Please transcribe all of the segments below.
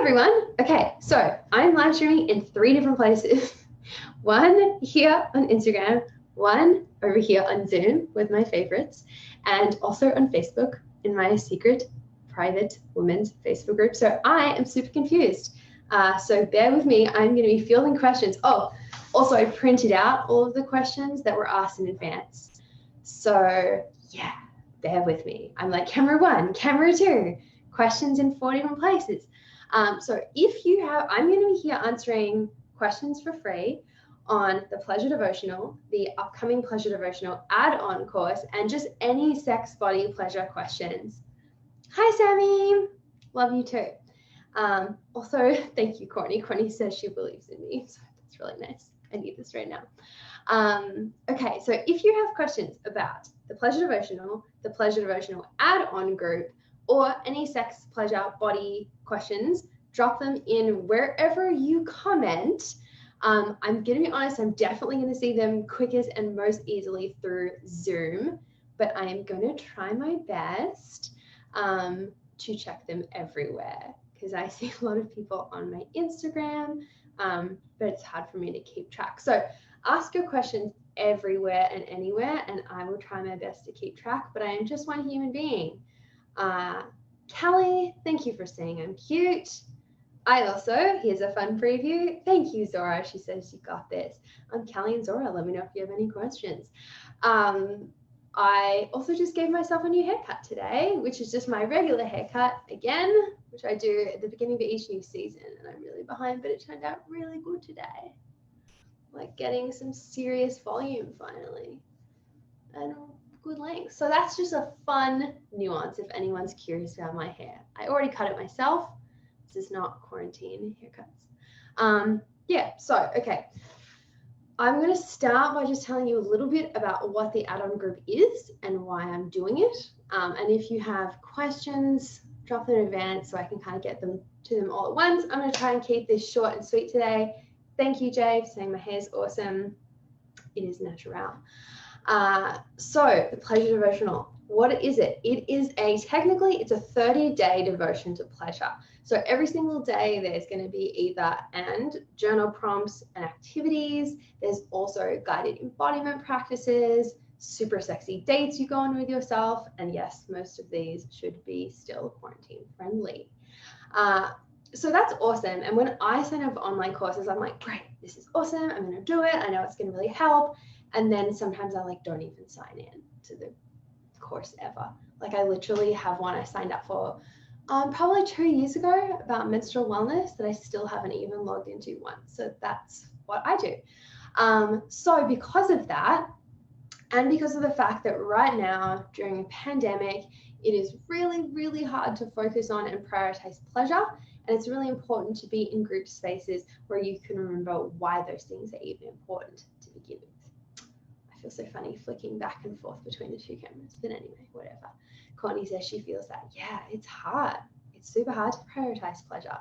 everyone. Okay, so I'm live streaming in 3 different places. One here on Instagram, one over here on Zoom with my favorites, and also on Facebook in my secret private women's Facebook group. So I am super confused. So bear with me. I'm going to be fielding questions. Oh, also I printed out all of the questions that were asked in advance. So yeah, bear with me. I'm like camera 1, camera 2, questions in 4 different places. So if you have, I'm going to be here answering questions for free on the Pleasure Devotional, the upcoming Pleasure Devotional add-on course, and just any sex, body, pleasure questions. Hi, Sammy. Love you too. Also, thank you, Courtney. Courtney says she believes in me, so that's really nice. I need this right now. Okay, so if you have questions about the Pleasure Devotional add-on group, or any sex, pleasure, body questions, drop them in wherever you comment. I'm going to be honest, I'm definitely going to see them quickest and most easily through Zoom, but I am going to try my best to check them everywhere because I see a lot of people on my Instagram, but it's hard for me to keep track. So ask your questions everywhere and anywhere, and I will try my best to keep track, but I am just one human being. Callie, thank you for saying I'm cute. I also, here's a fun preview. Thank you, Zora. She says you got this. I'm Callie and Zora. Let me know if you have any questions. I also just gave myself a new haircut today, which is just my regular haircut again, which I do at the beginning of each new season. And I'm really behind, but it turned out really good today. Like getting some serious volume finally. And good length. So that's just a fun nuance if anyone's curious about my hair. I already cut it myself. This is not quarantine haircuts. Yeah, so, okay. I'm going to start by just telling you a little bit about what the add-on group is and why I'm doing it. And if you have questions, drop them in advance so I can kind of get them to them all at once. I'm going to try and keep this short and sweet today. Thank you, Jay, for saying my hair's awesome. It is natural. So the Pleasure Devotional, what is it? It is technically it's a 30-day devotion to pleasure. So every single day there's going to be either and journal prompts and activities. There's also guided embodiment practices, super sexy dates you go on with yourself. And yes, most of these should be still quarantine friendly. So that's awesome. And when I sign up for online courses, I'm like, great, this is awesome. I'm going to do it. I know it's going to really help. And then sometimes I don't even sign in to the course ever. Like I literally have one I signed up for probably 2 years ago about menstrual wellness that I still haven't even logged into once. So that's what I do. So because of that, and because of the fact that right now during a pandemic, it is really, really hard to focus on and prioritize pleasure. And it's really important to be in group spaces where you can remember why those things are even important to begin with. I feel so funny flicking back and forth between the two cameras, but anyway, whatever. Courtney says she feels that. Yeah, it's hard. It's super hard to prioritize pleasure,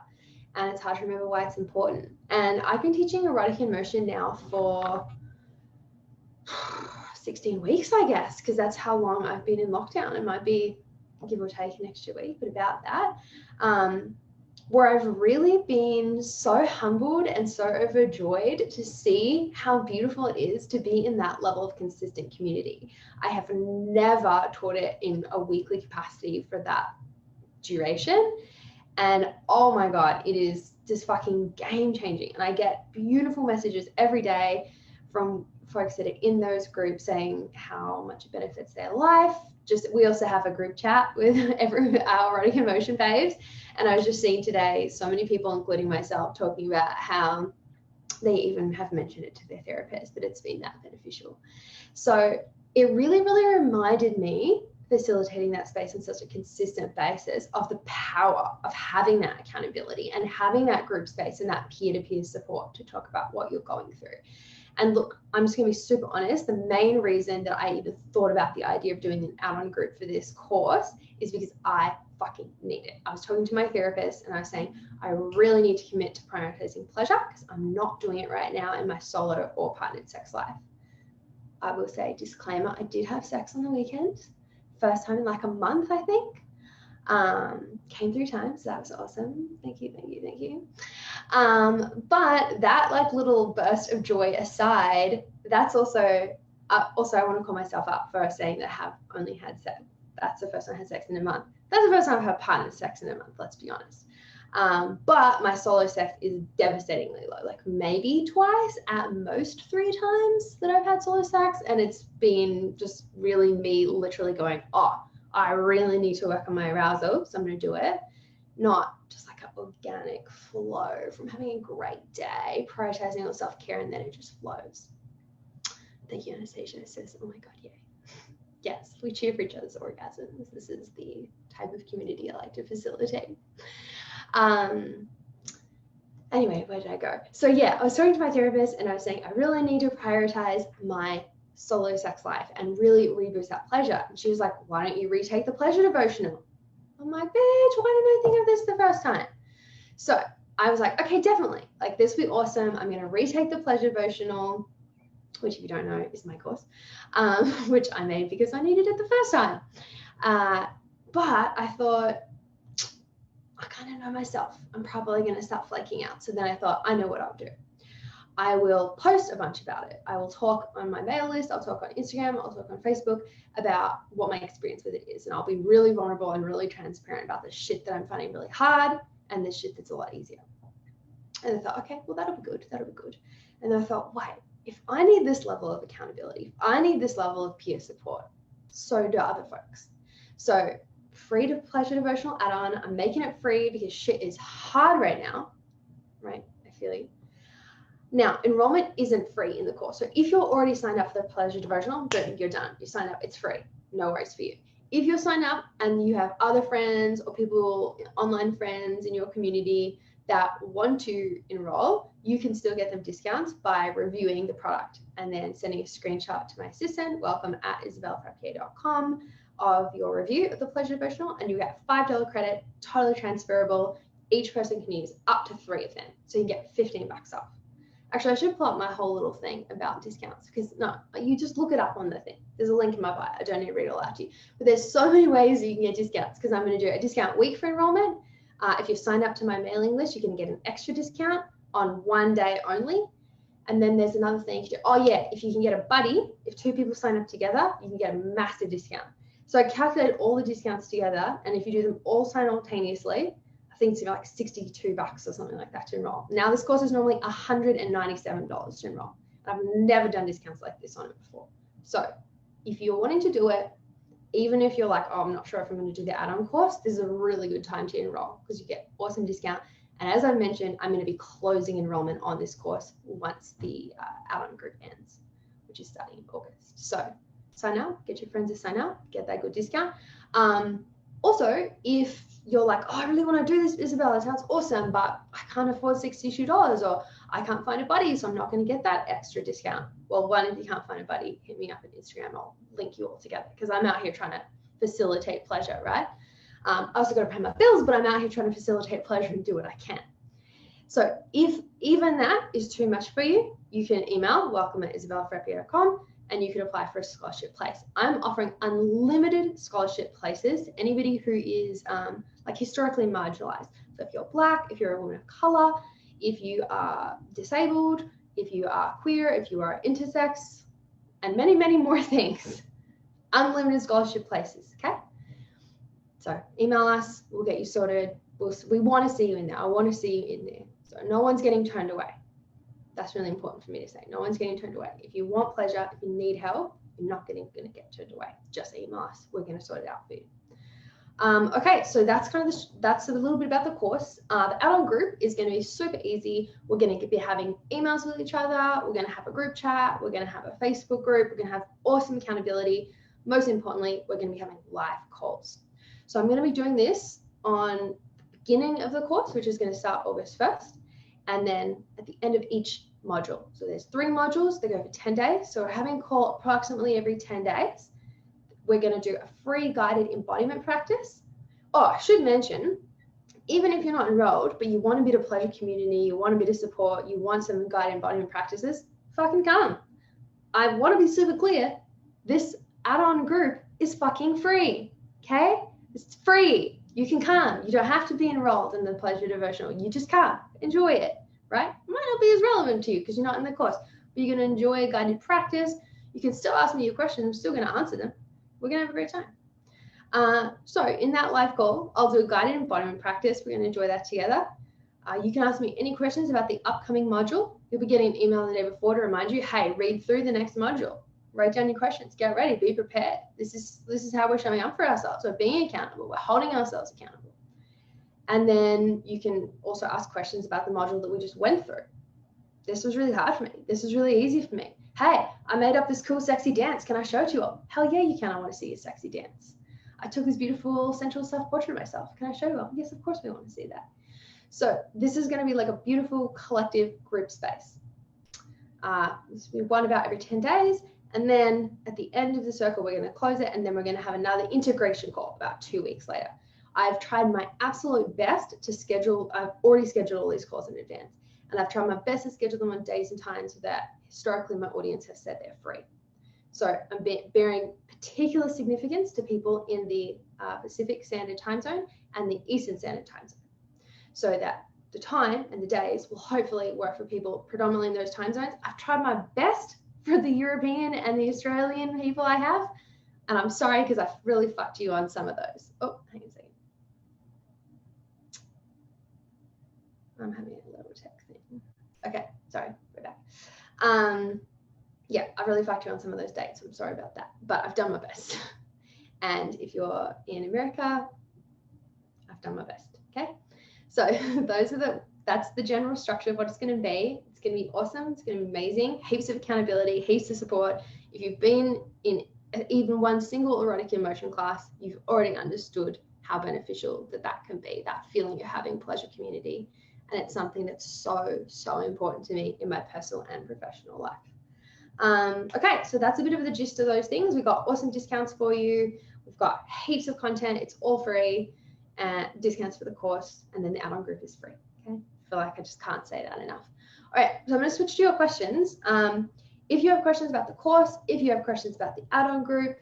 and it's hard to remember why it's important. And I've been teaching erotic in motion now for 16 weeks, I guess, because that's how long I've been in lockdown. It might be give or take an extra week, but about that. Where I've really been so humbled and so overjoyed to see how beautiful it is to be in that level of consistent community. I have never taught it in a weekly capacity for that duration. And oh my God, it is just fucking game changing. And I get beautiful messages every day from folks that are in those groups saying how much it benefits their life. We also have a group chat with our erotic emotion faves. And I was just seeing today so many people, including myself, talking about how they even have mentioned it to their therapist, that it's been that beneficial. So it really, really reminded me, facilitating that space on such a consistent basis, of the power of having that accountability and having that group space and that peer-to-peer support to talk about what you're going through. And look, I'm just going to be super honest. The main reason that I even thought about the idea of doing an add-on group for this course is because I fucking need it. I was talking to my therapist and I was saying, I really need to commit to prioritizing pleasure because I'm not doing it right now in my solo or partnered sex life. I will say, disclaimer, I did have sex on the weekend. First time in like a month, I think. Came 3 times. So that was awesome. Thank you. But that like little burst of joy aside, that's also I want to call myself up for saying that I have only had sex. That's the first time I had sex in a month. That's the first time I've had partner sex in a month, let's be honest. But my solo sex is devastatingly low, like maybe twice, at most 3 times that I've had solo sex. And it's been just really me literally going, oh, I really need to work on my arousal, so I'm going to do it. Not just like an organic flow from having a great day, prioritizing your self-care, and then it just flows. Thank you, Anastasia says, oh my God, yay. Yes, we cheer for each other's orgasms. This is the type of community I like to facilitate. Anyway, where did I go? So yeah, I was talking to my therapist and I was saying, I really need to prioritize my solo sex life and really reboost that pleasure. And she was like, why don't you retake the Pleasure Devotional? I'm like, bitch, why didn't I think of this the first time? So I was like, okay, definitely. Like, this would be awesome. I'm going to retake the Pleasure Devotional, which if you don't know is my course, which I made because I needed it the first time. But I thought, I kind of know myself. I'm probably going to start flaking out. So then I thought, I know what I'll do. I will post a bunch about it. I will talk on my mail list. I'll talk on Instagram. I'll talk on Facebook about what my experience with it is. And I'll be really vulnerable and really transparent about the shit that I'm finding really hard and the shit that's a lot easier. And I thought, okay, well, that'll be good. That'll be good. And then I thought, wait, if I need this level of accountability, if I need this level of peer support, so do other folks. So free to Pleasure Devotional add-on. I'm making it free because shit is hard right now, right? I feel you. Now, enrollment isn't free in the course. So if you're already signed up for the Pleasure Devotional, boom, you're done. You signed up, it's free. No worries for you. If you're signed up and you have other friends or people, online friends in your community that want to enroll, you can still get them discounts by reviewing the product and then sending a screenshot to my assistant, welcome@isabellefrappier.com, of your review of the Pleasure Devotional, and you get $5 credit, totally transferable. Each person can use up to 3 of them. So you get $15 off. Actually, I should pull up my whole little thing about discounts because no, you just look it up on the thing. There's a link in my bio. I don't need to read it all out to you. But there's so many ways you can get discounts because I'm going to do a discount week for enrollment. If you're signed up to my mailing list, you can get an extra discount on 1 day only. And then there's another thing you can do. Oh yeah, if you can get a buddy, if 2 people sign up together, you can get a massive discount. So I calculated all the discounts together, and if you do them all simultaneously, I think it's like $62 or something like that to enroll. Now this course is normally $197 to enroll. I've never done discounts like this on it before. So if you're wanting to do it, even if you're like, oh, I'm not sure if I'm going to do the add-on course, this is a really good time to enroll because you get awesome discount. And as I mentioned, I'm going to be closing enrollment on this course once the add-on group ends, which is starting in August. So sign up, get your friends to sign up, get that good discount. Also, if you're like, oh, I really want to do this, Isabel, that sounds awesome, but I can't afford $62 or I can't find a buddy, so I'm not going to get that extra discount. Well, one, if you can't find a buddy, hit me up on Instagram. I'll link you all together because I'm out here trying to facilitate pleasure, right? I also got to pay my bills, but I'm out here trying to facilitate pleasure and do what I can. So if even that is too much for you, you can email welcome@isabellefrappier.com and you can apply for a scholarship place. I'm offering unlimited scholarship places to anybody who is like historically marginalized. So if you're Black, if you're a woman of color, if you are disabled, if you are queer, if you are intersex, and many, many more things. Unlimited scholarship places, okay? So email us, we'll get you sorted. We want to see you in there. I want to see you in there. So no one's getting turned away. That's really important for me to say. No one's getting turned away. If you want pleasure, if you need help, you're not going to get turned away. Just email us. We're going to sort it out for you. Okay, so that's kind of that's a little bit about the course. The add-on group is going to be super easy. We're going to be having emails with each other. We're going to have a group chat. We're going to have a Facebook group. We're going to have awesome accountability. Most importantly, we're going to be having live calls. So I'm going to be doing this on the beginning of the course, which is going to start August 1st, and then at the end of each module. So there's 3 modules. They go for 10 days. So we're having a call approximately every 10 days. We're going to do a free guided embodiment practice. Oh, I should mention, even if you're not enrolled, but you want a bit of pleasure community, you want a bit of support, you want some guided embodiment practices, fucking come. I want to be super clear. This add-on group is fucking free, okay? It's free. You can come. You don't have to be enrolled in the Pleasure Devotional. You just come. Enjoy it. right? It might not be as relevant to you because you're not in the course, but you're going to enjoy guided practice. You can still ask me your questions. I'm still going to answer them. We're going to have a great time. So in that live call, I'll do a guided embodiment practice. We're going to enjoy that together. You can ask me any questions about the upcoming module. You'll be getting an email the day before to remind you, hey, read through the next module. Write down your questions. Get ready. Be prepared. This is how we're showing up for ourselves. We're being accountable. We're holding ourselves accountable. And then you can also ask questions about the module that we just went through. This was really hard for me. This was really easy for me. Hey, I made up this cool, sexy dance. Can I show it to you all? Hell yeah, you can. I want to see your sexy dance. I took this beautiful sensual self-portrait of myself. Can I show you all? Yes, of course we want to see that. So this is going to be like a beautiful collective group space. This will be one about every 10 days. And then at the end of the circle, we're going to close it. And then we're going to have another integration call about 2 weeks later. I've tried my absolute best to schedule. I've already scheduled all these calls in advance. And I've tried my best to schedule them on days and times that historically my audience has said they're free. So I'm bearing particular significance to people in the Pacific Standard Time Zone and the Eastern Standard Time Zone, so that the time and the days will hopefully work for people predominantly in those time zones. I've tried my best for the European and the Australian people I have, and I'm sorry because I've really fucked you on some of those. Oh, hang on a second. I'm having a little tech thing. Okay, sorry, we're back. Yeah, I really fucked you on some of those dates. I'm sorry about that, but I've done my best. And if you're in America, I've done my best, okay? So that's the general structure of what it's going to be. It's going to be awesome. It's going to be amazing. Heaps of accountability, heaps of support. If you've been in even one single erotic emotion class, you've already understood how beneficial that can be, that feeling of having pleasure community. And it's something that's so, so important to me in my personal and professional life. Okay, so that's a bit of the gist of those things. We've got awesome discounts for you. We've got heaps of content. It's all free. Discounts for the course, and then the add-on group is free. Okay, I feel like I just can't say that enough. All right, so I'm going to switch to your questions. If you have questions about the course, if you have questions about the add-on group,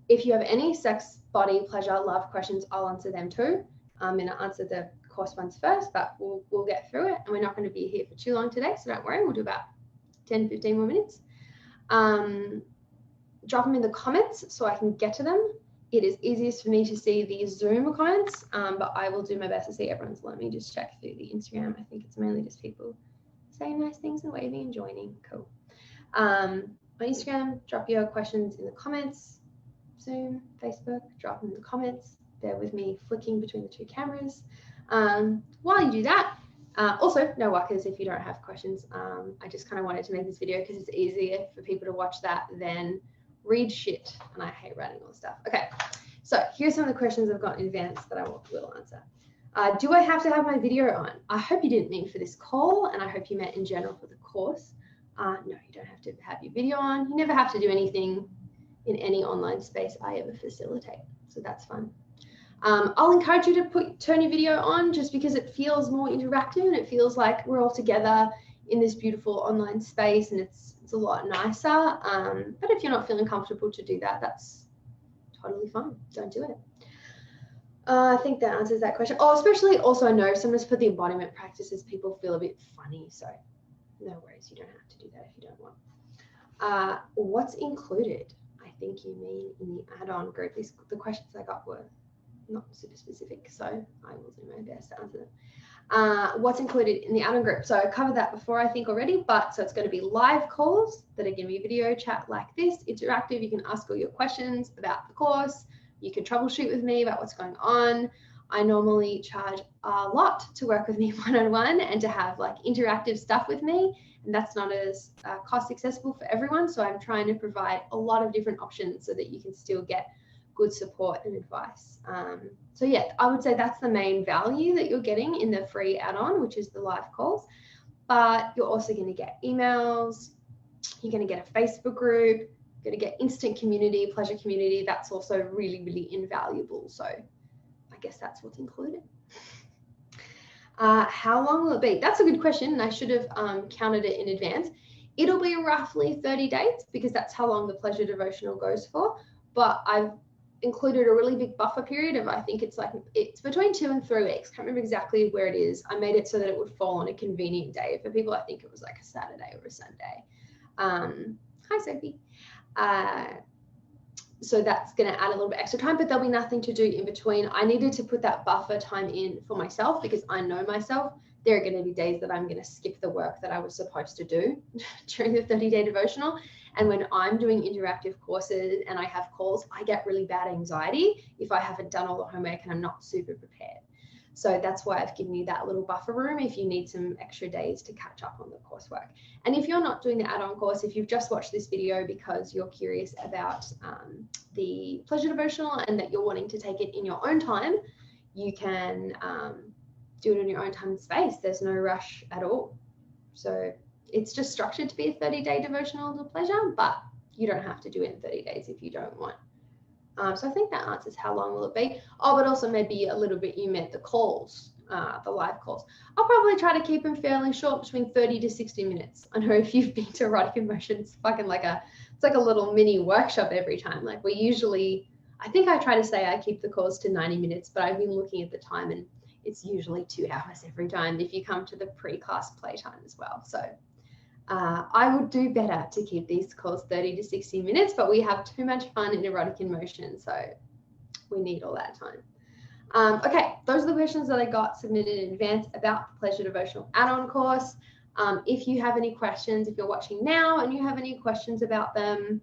if you have any sex, body, pleasure, love questions, I'll answer them too. I'm going to answer the course ones first, but we'll get through it, and we're not going to be here for too long today, so don't worry. We'll do about 10-15 more minutes. Drop them in the comments so I can get to them. It is easiest for me to see the Zoom comments, but I will do my best to see everyone's. Let me just check through the Instagram. I think it's mainly just people saying nice things and waving and joining. Cool. My Instagram, drop your questions in the comments. Zoom, Facebook, drop them in the comments. Bear with me flicking between the two cameras. While you do that, also, no wuckers if you don't have questions. I just kind of wanted to make this video because it's easier for people to watch that than read shit, and I hate writing all this stuff. Okay, so here's some of the questions I've got in advance that I will answer. Do I have to have my video on? I hope you didn't mean for this call, and I hope you meant in general for the course. No, you don't have to have your video on. You never have to do anything in any online space I ever facilitate, so that's fun. I'll encourage you to turn your video on just because it feels more interactive and it feels like we're all together in this beautiful online space, and it's a lot nicer. But if you're not feeling comfortable to do that, that's totally fine. Don't do it. I think that answers that question. Oh, especially also I know sometimes for the embodiment practices, people feel a bit funny. So no worries. You don't have to do that if you don't want. What's included? I think you mean in the add-on group. The questions I got were not super specific, so I will do my best to answer them. What's included in the add-on group? So I covered that before, I think already, but so it's going to be live calls that are going to be video chat like this, interactive. You can ask all your questions about the course. You can troubleshoot with me about what's going on. I normally charge a lot to work with me one-on-one and to have like interactive stuff with me, and that's not as cost accessible for everyone. So I'm trying to provide a lot of different options so that you can still get good support and advice. So yeah, I would say that's the main value that you're getting in the free add-on, which is the live calls. But you're also going to get emails. You're going to get a Facebook group. You're going to get instant community, pleasure community. That's also really, really invaluable. So I guess that's what's included. How long will it be? That's a good question, and I should have counted it in advance. It'll be roughly 30 days because that's how long the Pleasure Devotional goes for. But I've included a really big buffer period of, I think it's between 2 and 3 weeks. Can't remember exactly where it is. I made it so that it would fall on a convenient day. For people, I think it was like a Saturday or a Sunday. Hi, Sophie. So that's going to add a little bit extra time, but there'll be nothing to do in between. I needed to put that buffer time in for myself because I know myself. There are going to be days that I'm going to skip the work that I was supposed to do during the 30-day devotional. And when I'm doing interactive courses and I have calls, I get really bad anxiety if I haven't done all the homework and I'm not super prepared. So that's why I've given you that little buffer room if you need some extra days to catch up on the coursework. And if you're not doing the add-on course, if you've just watched this video because you're curious about the Pleasure Devotional and that you're wanting to take it in your own time, you can do it in your own time and space. There's no rush at all. So it's just structured to be a 30-day devotional to pleasure, but you don't have to do it in 30 days if you don't want. So I think that answers how long will it be. Oh, but also maybe a little bit you meant the calls, the live calls. I'll probably try to keep them fairly short, between 30 to 60 minutes. I know if you've been to Erotic Emotion, it's fucking like it's like a little mini workshop every time. Like we usually, I think I try to say I keep the calls to 90 minutes, but I've been looking at the time and it's usually 2 hours every time if you come to the pre-class playtime as well. So I would do better to keep these calls 30 to 60 minutes, but we have too much fun in Erotic in Motion, so we need all that time. Okay, those are the questions that I got submitted in advance about the Pleasure Devotional add-on course. If you have any questions, if you're watching now and you have any questions about them,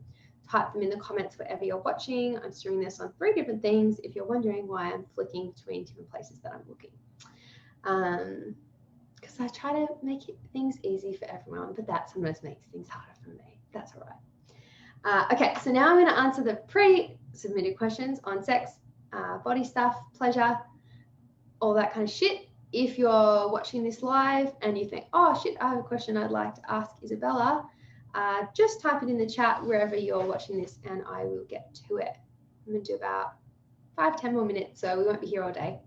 type them in the comments wherever you're watching. I'm streaming this on 3 different things if you're wondering why I'm flicking between different places that I'm looking. Because I try to make things easy for everyone, but that sometimes makes things harder for me. That's all right. Okay, so now I'm going to answer the pre-submitted questions on sex, body stuff, pleasure, all that kind of shit. If you're watching this live and you think, oh shit, I have a question I'd like to ask Isabella, just type it in the chat wherever you're watching this and I will get to it. I'm going to do about 5-10 more minutes, so we won't be here all day.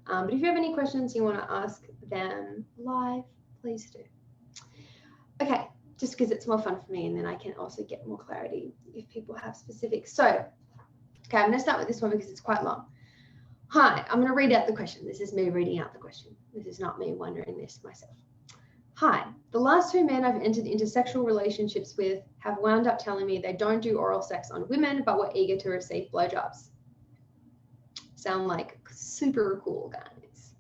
But if you have any questions you want to ask them live, please do. Okay, just because it's more fun for me and then I can also get more clarity if people have specifics. So, okay, I'm going to start with this one because it's quite long. Hi, I'm going to read out the question. This is me reading out the question. This is not me wondering this myself. Hi, the last 2 men I've entered into sexual relationships with have wound up telling me they don't do oral sex on women, but were eager to receive blowjobs. Sound like super cool guys.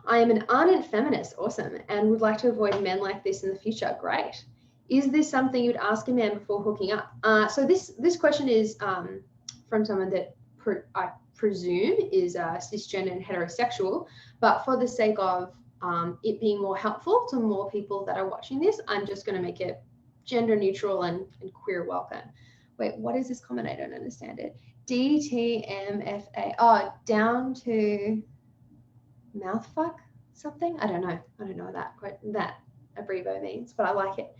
I am an ardent feminist, awesome, and would like to avoid men like this in the future. Great. Is this something you'd ask a man before hooking up? So this question is from someone that I presume is cisgender and heterosexual, but for the sake of it being more helpful to more people that are watching this, I'm just going to make it gender neutral and queer welcome. Wait, what is this comment? I don't understand it. DTMFA. Oh, down to mouthfuck something? I don't know what that abbrevo means, but I like it.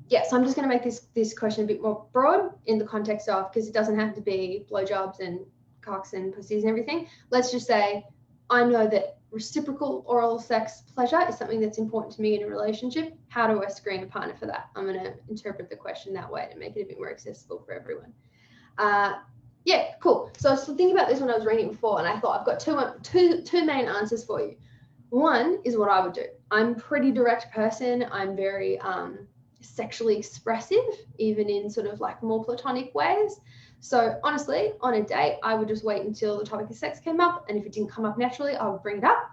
Yeah, so I'm just going to make this question a bit more broad in the context of, because it doesn't have to be blowjobs and cocks and pussies and everything. Let's just say I know that reciprocal oral sex pleasure is something that's important to me in a relationship. How do I screen a partner for that? I'm going to interpret the question that way to make it a bit more accessible for everyone. Yeah, cool. So I was thinking about this when I was reading it before, and I thought I've got two main answers for you. One is what I would do. I'm a pretty direct person. I'm very sexually expressive, even in sort of like more platonic ways. So honestly, on a date, I would just wait until the topic of sex came up, and if it didn't come up naturally, I would bring it up.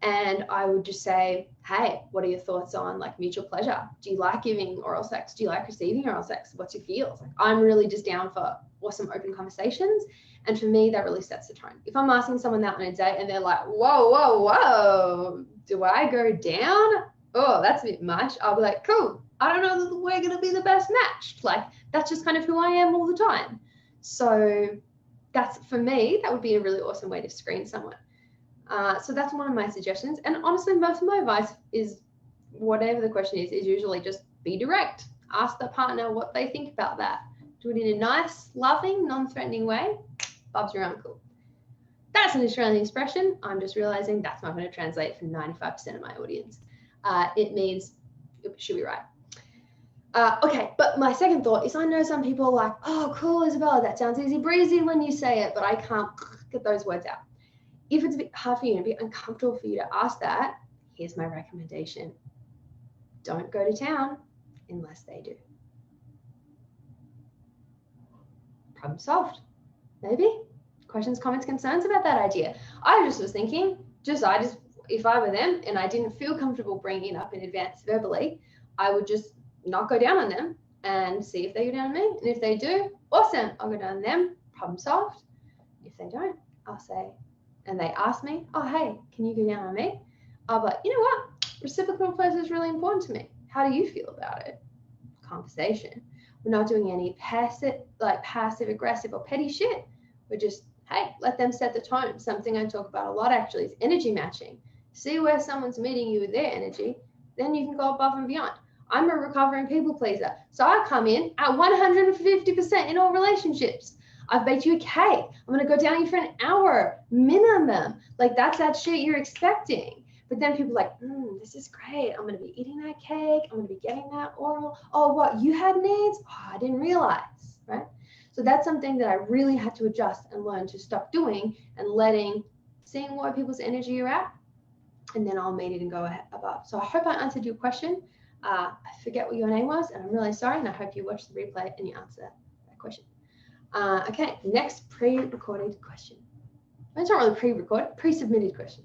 And I would just say, hey, what are your thoughts on like mutual pleasure? Do you like giving oral sex? Do you like receiving oral sex? What's your feels? Like, I'm really just down for awesome open conversations. And for me, that really sets the tone. If I'm asking someone that on a date and they're like, whoa, do I go down? Oh, that's a bit much. I'll be like, cool. I don't know that we're going to be the best match. Like, that's just kind of who I am all the time. So that's, for me, that would be a really awesome way to screen someone. So that's one of my suggestions. And honestly, most of my advice is, whatever the question is usually just be direct. Ask the partner what they think about that. Do it in a nice, loving, non-threatening way. Bob's your uncle. That's an Australian expression. I'm just realizing that's not going to translate for 95% of my audience. It means, should be right. Okay, but my second thought is I know some people are like, oh, cool, Isabella, that sounds easy breezy when you say it, but I can't get those words out. If it's a bit hard for you and a bit uncomfortable for you to ask that, here's my recommendation. Don't go to town unless they do. Problem solved. Maybe? Questions, comments, concerns about that idea? I just was thinking, if I were them and I didn't feel comfortable bringing it up in advance verbally, I would just not go down on them and see if they go down on me. And if they do, awesome, I'll go down on them, problem solved. If they don't, I'll say, and they ask me, oh, hey, can you go down on me? I'll be like, you know what? Reciprocal pleasure is really important to me. How do you feel about it? Conversation. We're not doing any passive aggressive or petty shit. We're just, hey, let them set the tone. Something I talk about a lot actually is energy matching. See where someone's meeting you with their energy, then you can go above and beyond. I'm a recovering people pleaser. So I come in at 150% in all relationships. I've baked you a cake. I'm going to go down on you for an hour minimum. Like that's that shit you're expecting. But then people are like, this is great. I'm going to be eating that cake. I'm going to be getting that oral. Oh, what? You had needs? Oh, I didn't realize, right? So that's something that I really had to adjust and learn to stop doing and seeing where people's energy are at. And then I'll meet it and go ahead above. So I hope I answered your question. I forget what your name was, and I'm really sorry. And I hope you watch the replay and you answer that question. Okay, next pre-recorded question. It's not really pre-recorded, pre-submitted question.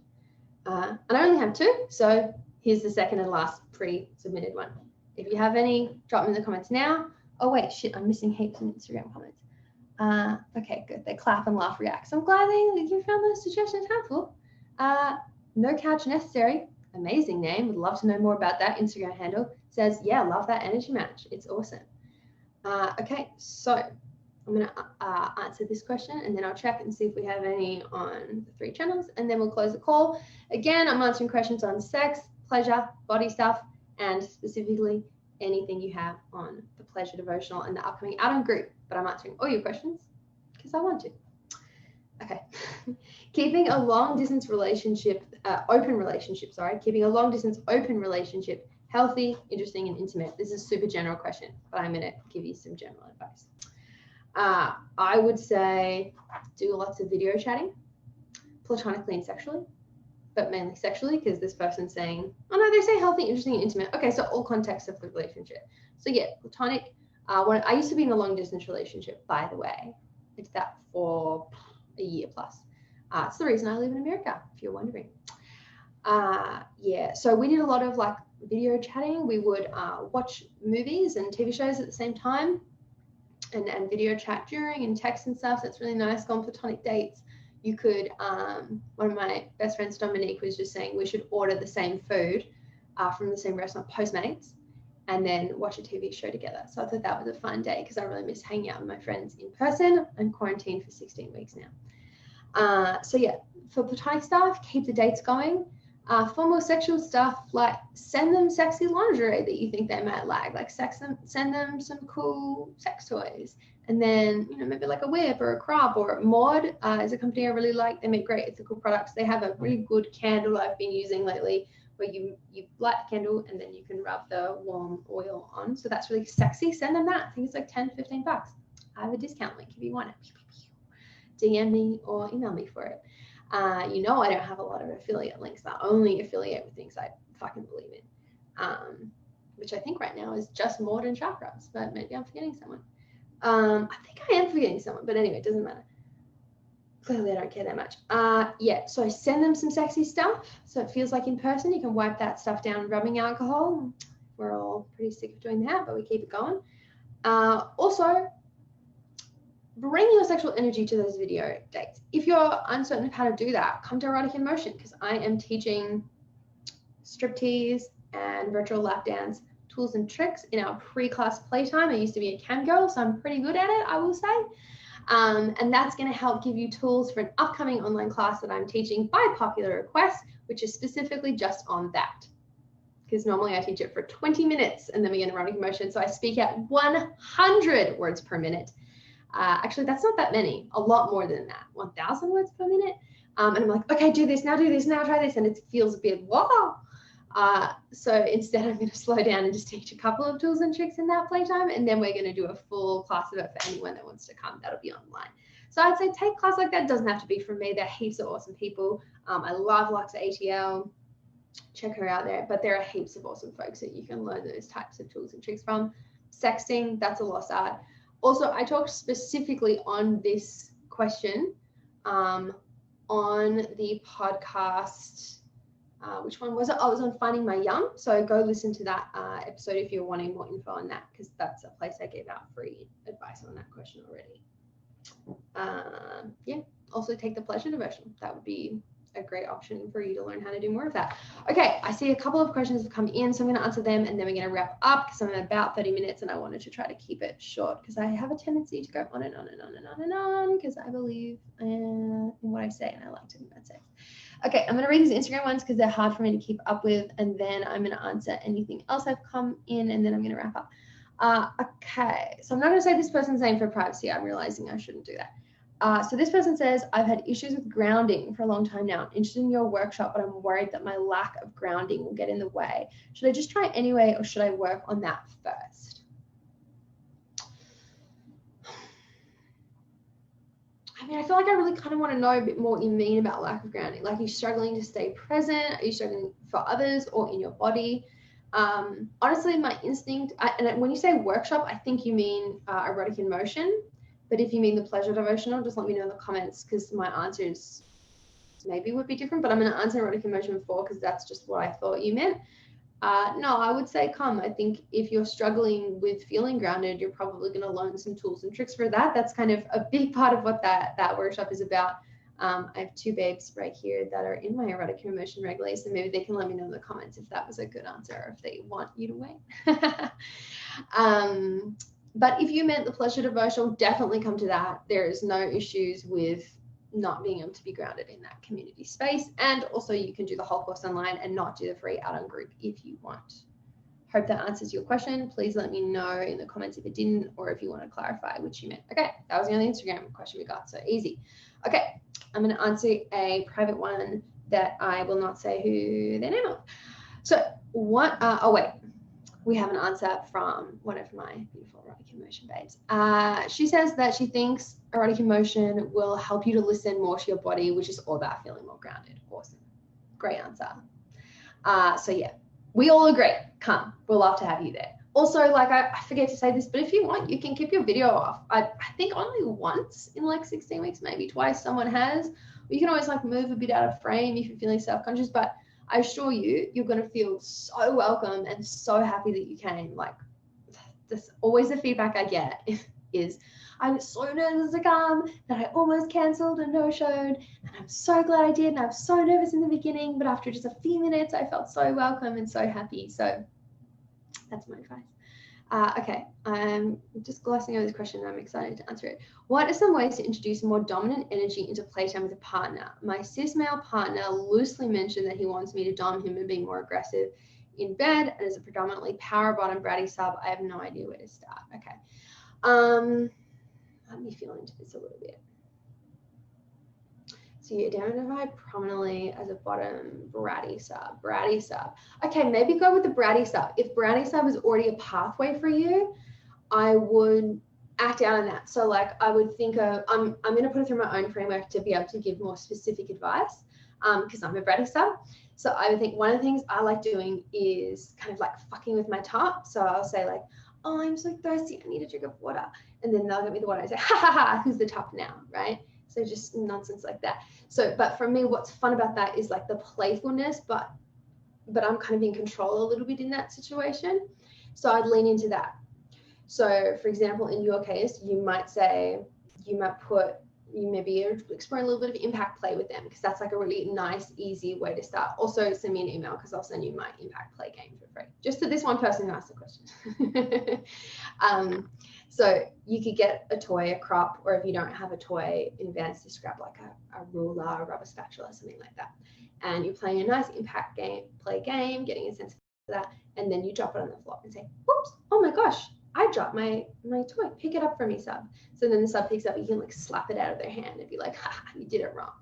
And I only have two, so here's the second and last pre-submitted one. If you have any, drop them in the comments now. Oh wait, shit, I'm missing heaps of Instagram comments. Okay, good. They clap and laugh, react. So I'm glad you found those suggestions helpful. No couch necessary. Amazing name. Would love to know more about that. Instagram handle says, yeah, love that energy match. It's awesome. Okay, so I'm going to answer this question and then I'll check and see if we have any on the 3 channels and then we'll close the call. Again, I'm answering questions on sex, pleasure, body stuff, and specifically anything you have on the Pleasure Devotional and the upcoming Out-On group. But I'm answering all your questions because I want to. Okay. Keeping a long distance open relationship, healthy, interesting, and intimate. This is a super general question, but I'm going to give you some general advice. I would say do lots of video chatting, platonically and sexually, but mainly sexually because this person's saying, oh no, they say healthy, interesting, and intimate. Okay, so all contexts of the relationship. So yeah, platonic. I used to be in a long distance relationship, by the way. I did that for a year plus. It's the reason I live in America, if you're wondering. Yeah, so we did a lot of like video chatting. We would watch movies and TV shows at the same time and video chat during and text and stuff. That's really nice. Go on platonic dates. You could, one of my best friends, Dominique, was just saying we should order the same food from the same restaurant, Postmates, and then watch a TV show together. So I thought that was a fun day because I really miss hanging out with my friends in person. I'm quarantined for 16 weeks now. So yeah, for platonic stuff, keep the dates going. For more sexual stuff, like send them sexy lingerie that you think they might like send them some cool sex toys. And then, maybe like a whip or a crop or Maud is a company I really like. They make great ethical products. They have a really good candle I've been using lately where you light the candle and then you can rub the warm oil on. So that's really sexy. Send them that. I think it's like 10, 15 bucks. I have a discount link if you want it. DM me or email me for it. I don't have a lot of affiliate links. I only affiliate with things I fucking believe in, which I think right now is just Maud and Chakras, but maybe I'm forgetting someone. I think I am forgetting someone, but anyway, it doesn't matter. Clearly, I don't care that much. Yeah, so send them some sexy stuff so it feels like in person. You can wipe that stuff down rubbing alcohol. We're all pretty sick of doing that, but we keep it going. Also, bring your sexual energy to those video dates. If you're uncertain of how to do that, come to Erotic in Motion because I am teaching striptease and virtual lap dance tools and tricks in our pre-class playtime. I used to be a cam girl, so I'm pretty good at it, I will say. And that's going to help give you tools for an upcoming online class that I'm teaching by popular request, which is specifically just on that. Because normally I teach it for 20 minutes and then we get Erotic in Motion. So I speak at 100 words per minute. Actually, that's not that many, a lot more than that, 1,000 words per minute. And I'm like, okay, do this, now try this. And it feels a bit, whoa. So instead I'm going to slow down and just teach a couple of tools and tricks in that playtime, and then we're going to do a full class of it for anyone that wants to come. That'll be online. So I'd say take class like that. It doesn't have to be from me. There are heaps of awesome people. I love Luxa ATL. Check her out there. But there are heaps of awesome folks that you can learn those types of tools and tricks from. Sexting, that's a lost art. Also, I talked specifically on this question on the podcast. Which one was it? I was on Finding My Yum. So go listen to that episode if you're wanting more info on that, because that's a place I gave out free advice on that question already. Yeah, also take the Pleasure Devotional. That would be a great option for you to learn how to do more of that. Okay, I see a couple of questions have come in, so I'm going to answer them and then we're going to wrap up because I'm about 30 minutes and I wanted to try to keep it short because I have a tendency to go on and on and on and on and on because I believe in what I say and I like to think about sex. Okay, I'm going to read these Instagram ones because they're hard for me to keep up with, and then I'm going to answer anything else I've come in, and then I'm going to wrap up. Okay, so I'm not going to say this person's name for privacy. I'm realizing I shouldn't do that. So this person says, I've had issues with grounding for a long time now. I'm interested in your workshop, but I'm worried that my lack of grounding will get in the way. Should I just try anyway, or should I work on that first? I mean, I feel like I really kind of want to know a bit more what you mean about lack of grounding. Like, are you struggling to stay present? Are you struggling for others or in your body? Honestly, my instinct, and when you say workshop, I think you mean erotic in motion. But if you mean the Pleasure Devotional, just let me know in the comments because my answers maybe would be different. But I'm going to answer erotic in motion before because that's just what I thought you meant. No, I would say come. I think if you're struggling with feeling grounded, you're probably going to learn some tools and tricks for that. That's kind of a big part of what that workshop is about. I have two babes right here that are in my erotic emotion regularly, so maybe they can let me know in the comments if that was a good answer or if they want you to wait. But if you meant the Pleasure Devotional, definitely come to that. There is no issues with not being able to be grounded in that community space. And also you can do the whole course online and not do the free add-on group if you want. Hope that answers your question. Please let me know in the comments if it didn't, or if you want to clarify which you meant. Okay, that was the only Instagram question we got, so easy. Okay, I'm going to answer a private one that I will not say who their name of. So what, we have an answer from one of my beautiful erotic emotion babes. She says that she thinks erotic emotion will help you to listen more to your body, which is all about feeling more grounded. Awesome. Great answer. So yeah, we all agree. Come. We'll love to have you there. Also, like I forget to say this, but if you want, you can keep your video off. I think only once in like 16 weeks, maybe twice someone has. You can always like move a bit out of frame if you're feeling self-conscious, but I assure you, you're going to feel so welcome and so happy that you came. Like, this always the feedback I get is I was so nervous to come that I almost cancelled and no-showed, and I'm so glad I did, and I was so nervous in the beginning, but after just a few minutes, I felt so welcome and so happy. So that's my advice. Okay, I'm just glossing over this question and I'm excited to answer it. What are some ways to introduce more dominant energy into playtime with a partner? My cis male partner loosely mentioned that he wants me to dom him and be more aggressive in bed, and as a predominantly power bottom bratty sub, I have no idea where to start. Okay, let me feel into this a little bit. So you identify prominently as a bottom bratty sub. Okay, maybe go with the bratty sub. If bratty sub is already a pathway for you, I would act out on that. So like I would think of, I'm going to put it through my own framework to be able to give more specific advice because I'm a bratty sub. So I would think one of the things I like doing is kind of like fucking with my top. So I'll say like, oh, I'm so thirsty, I need a drink of water. And then they'll get me the water. I say, ha ha ha, who's the top now, right? So just nonsense like that. So, but for me, what's fun about that is like the playfulness, but I'm kind of in control a little bit in that situation. So I'd lean into that. So for example, in your case, you might maybe exploring a little bit of impact play with them because that's like a really nice, easy way to start. Also send me an email because I'll send you my impact play game for free, just to this one person who asked the question. So you could get a toy, a crop, or if you don't have a toy in advance, just grab like a ruler, a rubber spatula, something like that. And you're playing a nice impact play game, getting a sense of that, and then you drop it on the floor and say, whoops, oh my gosh, I dropped my toy, pick it up for me, sub. So then the sub picks up, you can like slap it out of their hand and be like, ha, you did it wrong.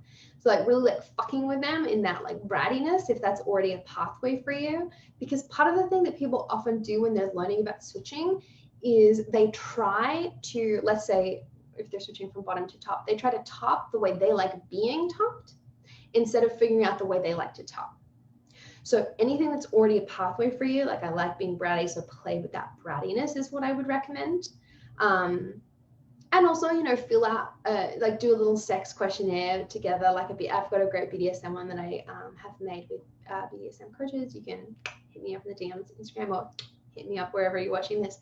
So like really like fucking with them in that like brattiness, if that's already a pathway for you. Because part of the thing that people often do when they're learning about switching is they try to, let's say if they're switching from bottom to top, they try to top the way they like being topped instead of figuring out the way they like to top. So anything that's already a pathway for you, like I like being bratty, so play with that brattiness is what I would recommend. And also, you know, fill out, like do a little sex questionnaire together. Like I've got a great BDSM one that I have made with BDSM coaches. You can hit me up in the DMs, Instagram, or hit me up wherever you're watching this,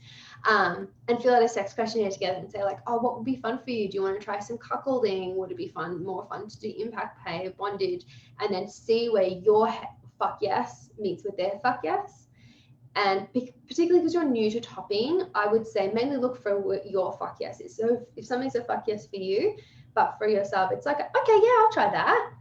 and fill out a sex questionnaire together and say like, oh, what would be fun for you? Do you want to try some cuckolding? Would it be more fun to do impact play, bondage? And then see where your fuck yes meets with their fuck yes. And particularly because you're new to topping, I would say mainly look for what your fuck yes is. So if something's a fuck yes for you, but for yourself, it's like, okay, yeah, I'll try that.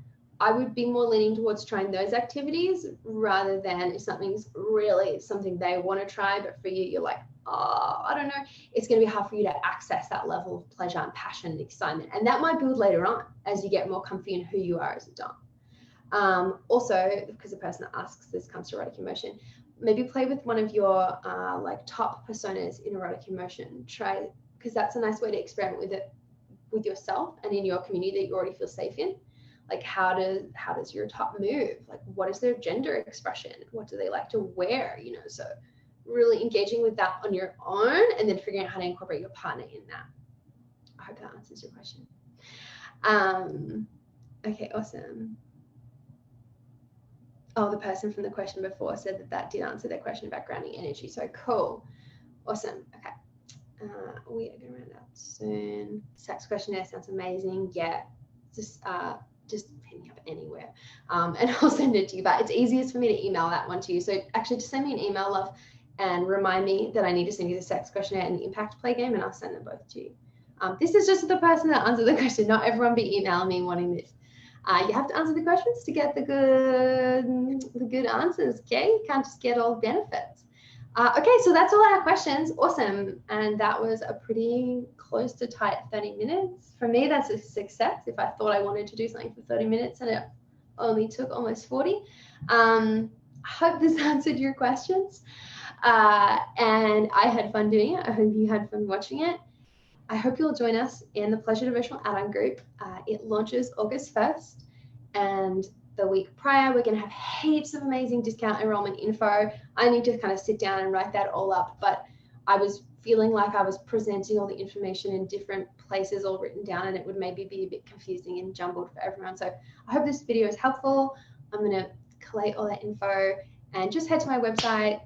I would be more leaning towards trying those activities rather than if something's really something they want to try, but for you, you're like, oh, I don't know. It's going to be hard for you to access that level of pleasure and passion and excitement. And that might build later on as you get more comfy in who you are as a dom. Also, because the person that asks this comes to erotic emotion, maybe play with one of your like top personas in erotic emotion. Try, because that's a nice way to experiment with it with yourself and in your community that you already feel safe in. Like how does your top move? Like what is their gender expression? What do they like to wear? You know, so really engaging with that on your own and then figuring out how to incorporate your partner in that. I hope that answers your question. Okay, awesome. Oh, the person from the question before said that did answer their question about grounding energy. So cool. Awesome. Okay. We are going to round out soon. Sex questionnaire sounds amazing. Yeah. Just hit me up anywhere. And I'll send it to you. But it's easiest for me to email that one to you. So actually just send me an email, love, and remind me that I need to send you the sex questionnaire and the impact play game, and I'll send them both to you. This is just the person that answered the question. Not everyone be emailing me wanting this. You have to answer the questions to get the good answers, okay? You can't just get all the benefits. Okay, so that's all our questions. Awesome. And that was a pretty close to tight 30 minutes. For me, that's a success. If I thought I wanted to do something for 30 minutes and it only took almost 40. I hope this answered your questions. And I had fun doing it. I hope you had fun watching it. I hope you'll join us in the Pleasure Devotional add-on group. It launches August 1st, and the week prior, we're going to have heaps of amazing discount enrollment info. I need to kind of sit down and write that all up, but I was feeling like I was presenting all the information in different places all written down, and it would maybe be a bit confusing and jumbled for everyone. So I hope this video is helpful. I'm going to collate all that info and just head to my website.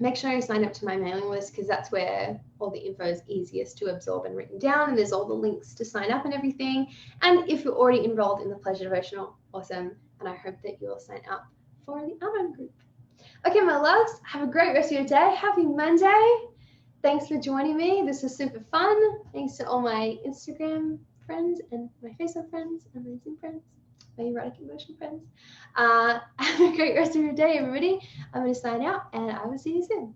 Make sure you sign up to my mailing list because that's where all the info is easiest to absorb and written down, and there's all the links to sign up and everything. And if you're already enrolled in the Pleasure Devotional, awesome. And I hope that you'll sign up for the add-on group. Okay, my loves, have a great rest of your day. Happy Monday. Thanks for joining me. This was super fun. Thanks to all my Instagram friends and my Facebook friends and my Zoom friends, my erotic emotion friends. Have a great rest of your day, everybody. I'm going to sign out, and I will see you soon.